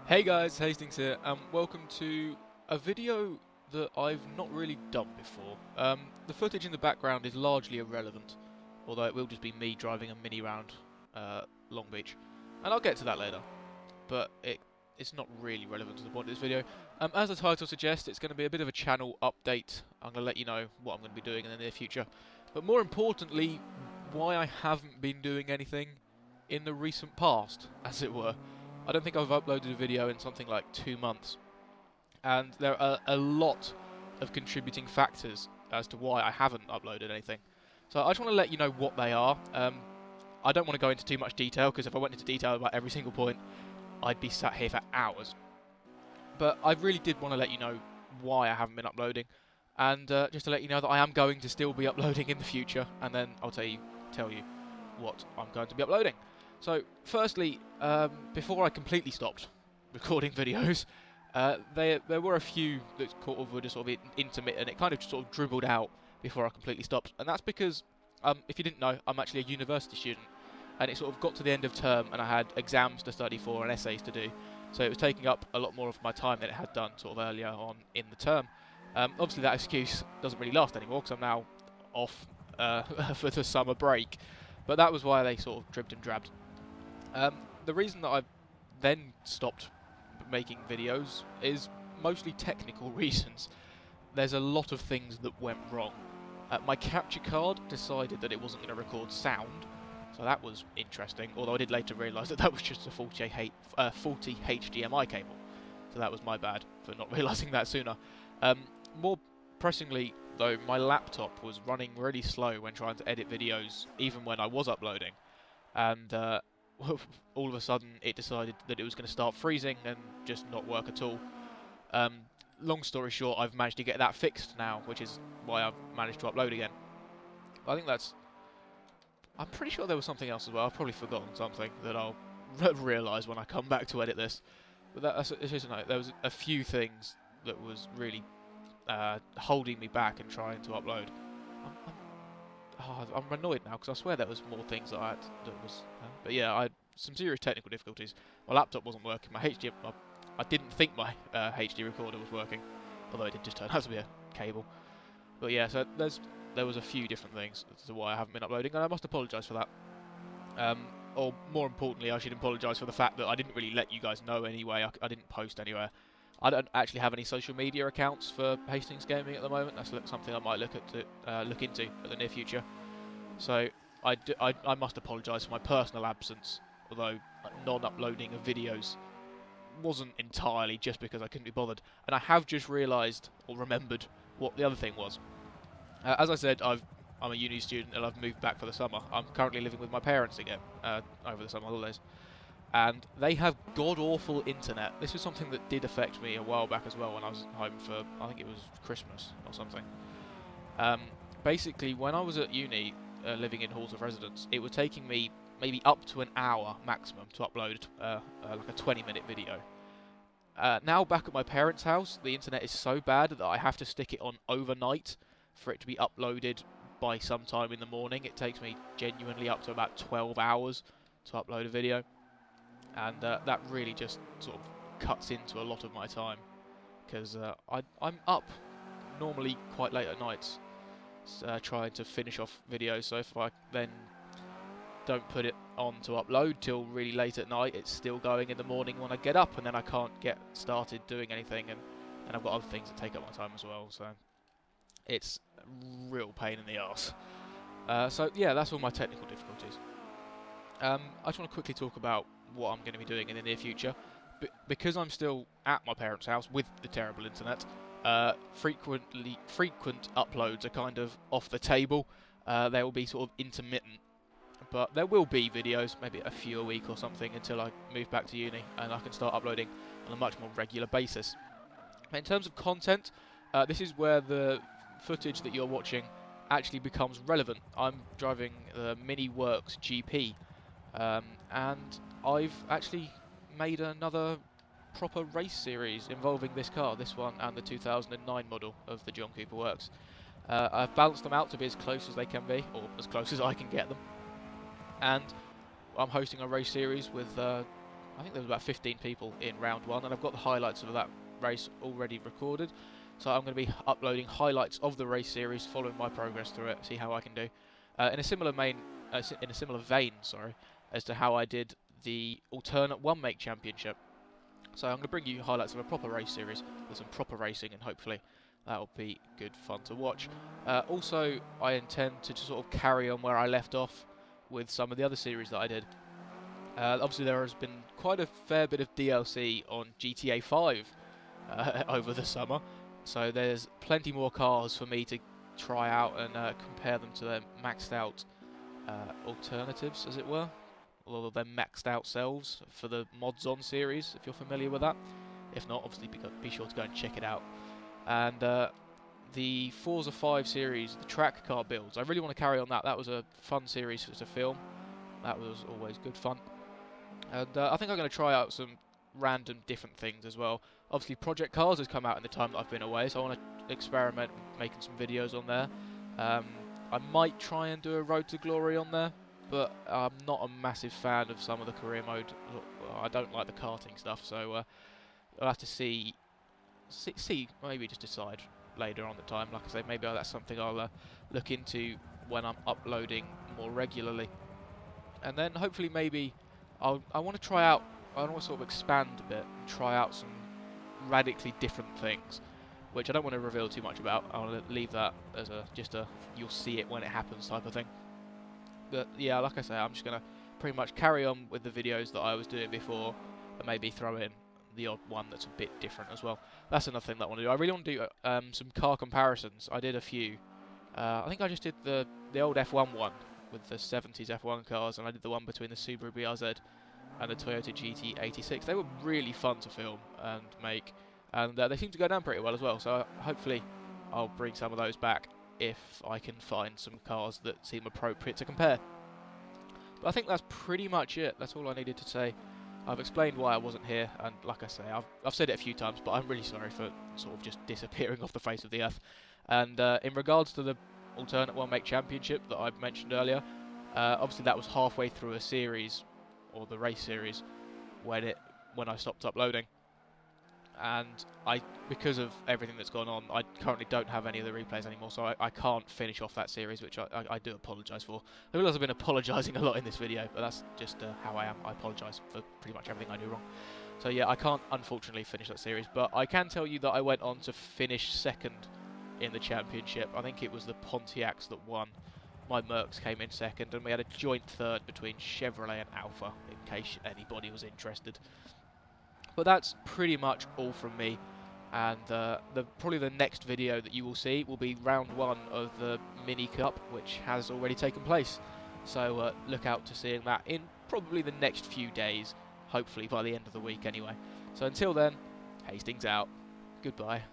Hey guys, Hastings here, and welcome to a video that I've not really done before. The footage in the background is largely irrelevant, although it will just be me driving a mini round Long Beach, and I'll get to that later, but it's not really relevant to the point of this video. As the title suggests, it's going to be a bit of a channel update. I'm going to let you know what I'm going to be doing in the near future, but more importantly, why I haven't been doing anything in the recent past, as it were. I don't think I've uploaded a video in something like 2 months, and there are a lot of contributing factors as to why I haven't uploaded anything. So I just want to let you know what they are. I don't want to go into too much detail, because if I went into detail about every single point, I'd be sat here for hours. But I really did want to let you know why I haven't been uploading, and just to let you know that I am going to still be uploading in the future, and then I'll tell you what I'm going to be uploading. So, firstly, before I completely stopped recording videos, there were a few that were just sort of intermittent. It kind of just sort of dribbled out before I completely stopped, and that's because, if you didn't know, I'm actually a university student, and it sort of got to the end of term, and I had exams to study for and essays to do, so it was taking up a lot more of my time than it had done sort of earlier on in the term. Obviously, that excuse doesn't really last anymore, because I'm now off for the summer break, but that was why they sort of dribbed and drabbed. The reason that I then stopped making videos is mostly technical reasons. There's a lot of things that went wrong. My capture card decided that it wasn't going to record sound, so that was interesting, although I did later realise that that was just a faulty HDMI cable, so that was my bad for not realising that sooner. More pressingly though, my laptop was running really slow when trying to edit videos, even when I was uploading, and all of a sudden it decided that it was going to start freezing and just not work at all. Long story short, I've managed to get that fixed now, which is why I've managed to upload again. I think I'm pretty sure there was something else as well. I've probably forgotten something that I'll realise when I come back to edit this. But that's just a note. There was a few things that was really holding me back and trying to upload. I'm annoyed now, because I swear there was more things that I had that was... but yeah, I had some serious technical difficulties. My laptop wasn't working. I didn't think my HD recorder was working, although it did just turn out to be a cable. But yeah, so there was a few different things as to why I haven't been uploading, and I must apologise for that. Or more importantly, I should apologise for the fact that I didn't really let you guys know anyway. I didn't post anywhere. I don't actually have any social media accounts for Hastings Gaming at the moment. That's something I might look into in the near future. So I must apologise for my personal absence, although non-uploading of videos wasn't entirely just because I couldn't be bothered. And I have just realised or remembered what the other thing was. As I said, I'm a uni student and I've moved back for the summer. I'm currently living with my parents again over the summer holidays. And they have god-awful internet. This was something that did affect me a while back as well when I was home for, I think it was Christmas or something. Basically, when I was at uni, living in halls of residence, it was taking me maybe up to an hour maximum to upload like a 20-minute video. Now back at my parents' house, the internet is so bad that I have to stick it on overnight for it to be uploaded by sometime in the morning. It takes me genuinely up to about 12 hours to upload a video. And that really just sort of cuts into a lot of my time, because I'm up normally quite late at nights trying to finish off videos, so if I then don't put it on to upload till really late at night, it's still going in the morning when I get up, and then I can't get started doing anything, and I've got other things that take up my time as well, so it's a real pain in the arse. So yeah, that's all my technical difficulties. I just want to quickly talk about what I'm going to be doing in the near future. Because I'm still at my parents' house with the terrible internet, frequent uploads are kind of off the table. They will be sort of intermittent, but there will be videos, maybe a few a week or something, until I move back to uni and I can start uploading on a much more regular basis. In terms of content, this is where the footage that you're watching actually becomes relevant. I'm driving the Mini Works GP, and I've actually made another proper race series involving this car, this one and the 2009 model of the John Cooper Works. I've balanced them out to be as close as they can be, or as close as I can get them, and I'm hosting a race series with I think there was about 15 people in round 1, and I've got the highlights of that race already recorded. So I'm going to be uploading highlights of the race series, following my progress through it, see how I can do. In a similar vein, sorry, as to how I did the alternate one-make championship. So I'm going to bring you highlights of a proper race series with some proper racing, and hopefully that will be good fun to watch. Also, I intend to just sort of carry on where I left off with some of the other series that I did. Obviously, there has been quite a fair bit of DLC on GTA 5 over the summer, so there's plenty more cars for me to try out and compare them to their maxed out alternatives, as it were, or their maxed out selves for the Mods On series, if you're familiar with that. If not, obviously be sure to go and check it out. And the Forza 5 series, the track car builds, I really want to carry on that. That was a fun series to film. That was always good fun. And I think I'm going to try out some random different things as well. Obviously, Project Cars has come out in the time that I've been away, so I want to experiment with making some videos on there. I might try and do a Road to Glory on there, but I'm not a massive fan of some of the career mode. I don't like the karting stuff, so I'll have to see, maybe just decide later on the time. Like I say, maybe that's something I'll look into when I'm uploading more regularly. And then hopefully maybe I want to try out, I want to sort of expand a bit and try out some radically different things, which I don't want to reveal too much about. I want to leave that as just a you'll see it when it happens type of thing. But yeah, like I say, I'm just going to pretty much carry on with the videos that I was doing before, and maybe throw in the odd one that's a bit different as well. That's another thing that I want to do. I really want to do some car comparisons. I did a few. I think I just did the old F1 one with the 70s F1 cars, and I did the one between the Subaru BRZ and the Toyota GT86. They were really fun to film and make, and they seem to go down pretty well as well, so hopefully I'll bring some of those back if I can find some cars that seem appropriate to compare. But I think that's pretty much it. That's all I needed to say. I've explained why I wasn't here, and like I say, I've said it a few times, but I'm really sorry for sort of just disappearing off the face of the earth. And in regards to the alternate one-make championship that I mentioned earlier, obviously that was halfway through a series, or the race series, when I stopped uploading. And because of everything that's gone on, I currently don't have any of the replays anymore, so I can't finish off that series, which I do apologise for. I realise I've been apologising a lot in this video, but that's just how I am. I apologise for pretty much everything I do wrong. So yeah, I can't unfortunately finish that series, but I can tell you that I went on to finish second in the championship. I think it was the Pontiacs that won. My Mercs came in second, and we had a joint third between Chevrolet and Alfa, in case anybody was interested. But that's pretty much all from me, and probably the next video that you will see will be round 1 of the Mini Cup, which has already taken place. So look out to seeing that in probably the next few days, hopefully by the end of the week anyway. So until then, Hastings out. Goodbye.